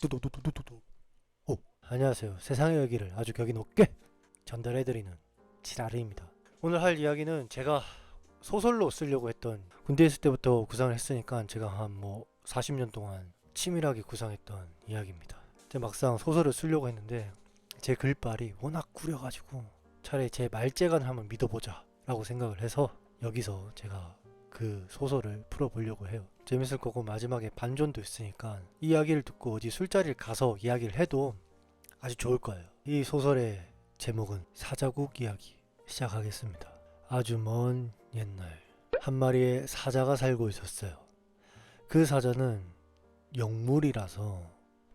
뚜두두두두두. 오, 안녕하세요. 세상의 여기를 아주 격이 높게 전달해드리는 지라르입니다. 오늘 할 이야기는 제가 소설로 쓰려고 했던, 군대 있을 때부터 구상을 했으니까 제가 한 40년 동안 치밀하게 구상했던 이야기입니다. 제가 막상 소설을 쓰려고 했는데 제 글빨이 워낙 구려가지고 차라리 제 말재간을 한번 믿어보자 라고 생각을 해서 여기서 제가 그 소설을 풀어보려고 해요. 재밌을 거고 마지막에 반전도 있으니까 이 이야기를 듣고 어디 술자리를 가서 이야기를 해도 아주 좋을 거예요. 이 소설의 제목은 사자국 이야기. 시작하겠습니다. 아주 먼 옛날 한 마리의 사자가 살고 있었어요. 그 사자는 영물이라서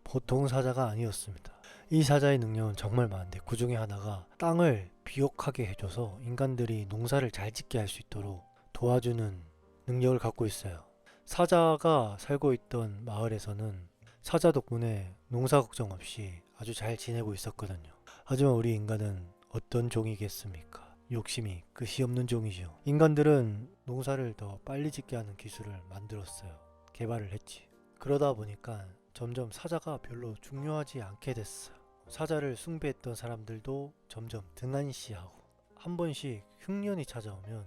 보통 사자가 아니었습니다. 이 사자의 능력은 정말 많은데 그 중에 하나가 땅을 비옥하게 해줘서 인간들이 농사를 잘 짓게 할 수 있도록 도와주는 능력을 갖고 있어요. 사자가 살고 있던 마을에서는 사자 덕분에 농사 걱정 없이 아주 잘 지내고 있었거든요. 하지만 우리 인간은 어떤 종이겠습니까? 욕심이 끝이 없는 종이죠. 인간들은 농사를 더 빨리 짓게 하는 기술을 만들었어요. 개발을 했지. 그러다 보니까 점점 사자가 별로 중요하지 않게 됐어요. 사자를 숭배했던 사람들도 점점 등한시하고 한 번씩 흉년이 찾아오면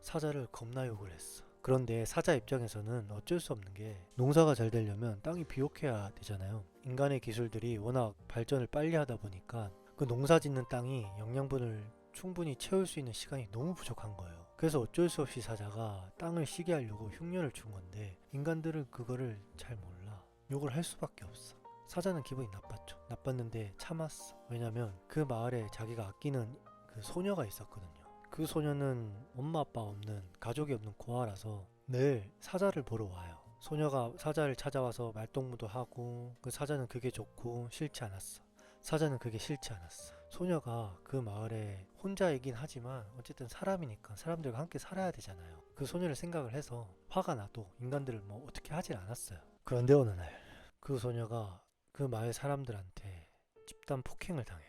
사자를 겁나 욕을 했어. 그런데 사자 입장에서는 어쩔 수 없는 게 농사가 잘 되려면 땅이 비옥해야 되잖아요. 인간의 기술들이 워낙 발전을 빨리 하다 보니까 그 농사 짓는 땅이 영양분을 충분히 채울 수 있는 시간이 너무 부족한 거예요. 그래서 어쩔 수 없이 사자가 땅을 쉬게 하려고 흉년을 준 건데 인간들은 그거를 잘 몰라. 욕을 할 수밖에 없어. 사자는 기분이 나빴죠. 나빴는데 참았어. 왜냐면 그 마을에 자기가 아끼는 그 소녀가 있었거든요. 그 소녀는 엄마 아빠 없는, 가족이 없는 고아라서 늘 사자를 보러 와요. 소녀가 사자를 찾아와서 말동무도 하고, 그 사자는 그게 좋고 싫지 않았어. 사자는 그게 싫지 않았어. 소녀가 그 마을에 혼자이긴 하지만 어쨌든 사람이니까 사람들과 함께 살아야 되잖아요. 그 소녀를 생각을 해서 화가 나도 인간들을 어떻게 하질 않았어요. 그런데 어느 날 그 소녀가 그 마을 사람들한테 집단 폭행을 당해요.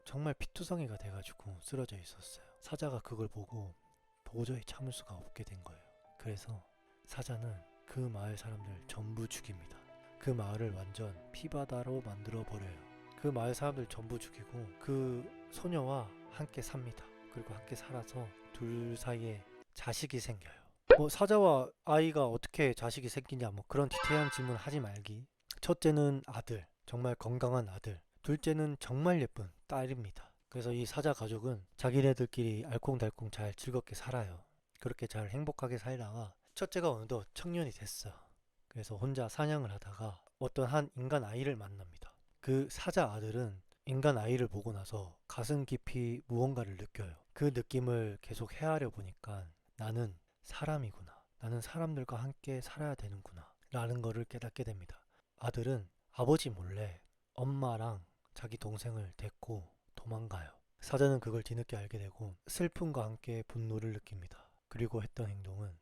정말 피투성이가 돼가지고 쓰러져 있었어요. 사자가 그걸 보고 도저히 참을 수가 없게 된 거예요. 그래서 사자는 그 마을 사람들 전부 죽입니다. 그 마을을 완전 피바다로 만들어 버려요. 그 마을 사람들 전부 죽이고 그 소녀와 함께 삽니다. 그리고 함께 살아서 둘 사이에 자식이 생겨요. 사자와 아이가 어떻게 자식이 생기냐 그런 디테일한 질문 하지 말기. 첫째는 아들, 정말 건강한 아들. 둘째는 정말 예쁜 딸입니다. 그래서 이 사자 가족은 자기네들끼리 알콩달콩 잘 즐겁게 살아요. 그렇게 잘 행복하게 살다가 첫째가 어느덧 청년이 됐어. 그래서 혼자 사냥을 하다가 어떤 한 인간 아이를 만납니다. 그 사자 아들은 인간 아이를 보고 나서 가슴 깊이 무언가를 느껴요. 그 느낌을 계속 헤아려 보니까 나는 사람이구나. 나는 사람들과 함께 살아야 되는구나. 라는 거를 깨닫게 됩니다. 아들은 아버지 몰래 엄마랑 자기 동생을 데리고 도망가요. 사자는 그걸 뒤늦게 알게 되고 슬픔과 함께 분노를 느낍니다. 그리고 했던 행동은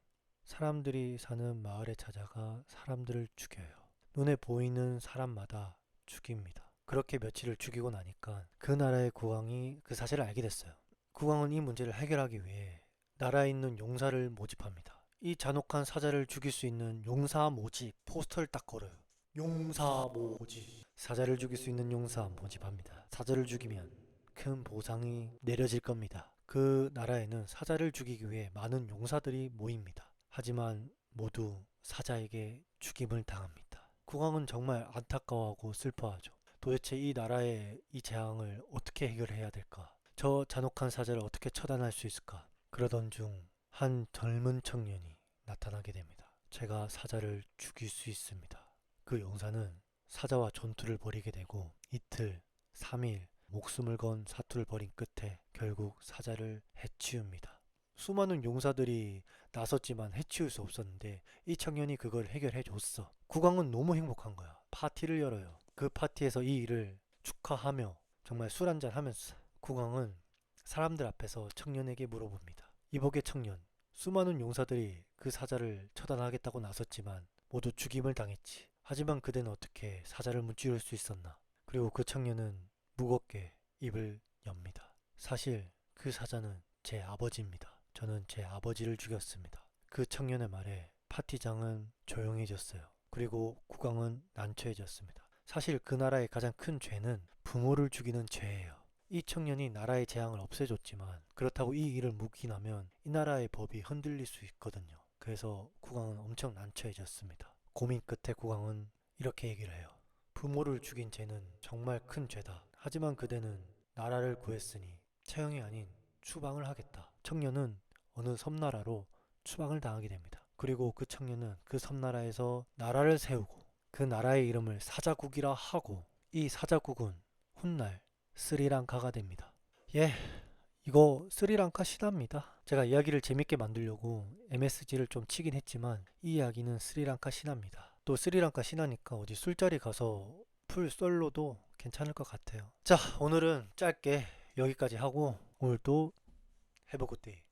사람들이 사는 마을에 찾아가 사람들을 죽여요. 눈에 보이는 사람마다 죽입니다. 그렇게 며칠을 죽이고 나니까 그 나라의 국왕이 그 사실을 알게 됐어요. 국왕은 이 문제를 해결하기 위해 나라에 있는 용사를 모집합니다. 이 잔혹한 사자를 죽일 수 있는 용사 모집 포스터를 딱 걸어요. 용사 모집. 사자를 죽일 수 있는 용사 모집합니다. 사자를 죽이면 큰 보상이 내려질 겁니다. 그 나라에는 사자를 죽이기 위해 많은 용사들이 모입니다. 하지만 모두 사자에게 죽임을 당합니다. 국왕은 정말 안타까워하고 슬퍼하죠. 도대체 이 나라의 이 재앙을 어떻게 해결해야 될까? 저 잔혹한 사자를 어떻게 처단할 수 있을까? 그러던 중 한 젊은 청년이 나타나게 됩니다. 제가 사자를 죽일 수 있습니다. 그 용사는 사자와 전투를 벌이게 되고 이틀, 3일 목숨을 건 사투를 벌인 끝에 결국 사자를 해치웁니다. 수많은 용사들이 나섰지만 해치울 수 없었는데 이 청년이 그걸 해결해 줬어. 국왕은 너무 행복한 거야. 파티를 열어요. 그 파티에서 이 일을 축하하며 정말 술 한잔 하면서 국왕은 사람들 앞에서 청년에게 물어봅니다. 이복의 청년, 수많은 용사들이 그 사자를 처단하겠다고 나섰지만 모두 죽임을 당했지. 하지만 그대는 어떻게 사자를 무찌를 수 있었나? 그리고 그 청년은 무겁게 입을 엽니다. 사실 그 사자는 제 아버지입니다. 저는 제 아버지를 죽였습니다. 그 청년의 말에 파티장은 조용해졌어요. 그리고 국왕은 난처해졌습니다. 사실 그 나라의 가장 큰 죄는 부모를 죽이는 죄예요. 이 청년이 나라의 재앙을 없애줬지만 그렇다고 이 일을 묵인하면 이 나라의 법이 흔들릴 수 있거든요. 그래서 국왕은 엄청 난처해졌습니다. 고민 끝에 국왕은 이렇게 얘기를 해요. 부모를 죽인 죄는 정말 큰 죄다. 하지만 그대는 나라를 구했으니 처형이 아닌 추방을 하겠다. 청년은 어느 섬나라로 추방을 당하게 됩니다. 그리고 그 청년은 그 섬나라에서 나라를 세우고 그 나라의 이름을 사자국이라 하고 이 사자국은 훗날 스리랑카가 됩니다. 예, 이거 스리랑카 신화입니다. 제가 이야기를 재밌게 만들려고 MSG를 좀 치긴 했지만 이 이야기는 스리랑카 신화입니다. 또 스리랑카 신화니까 어디 술자리 가서 풀 솔로도 괜찮을 것 같아요. 자, 오늘은 짧게 여기까지 하고 오늘도 해보 굿데이.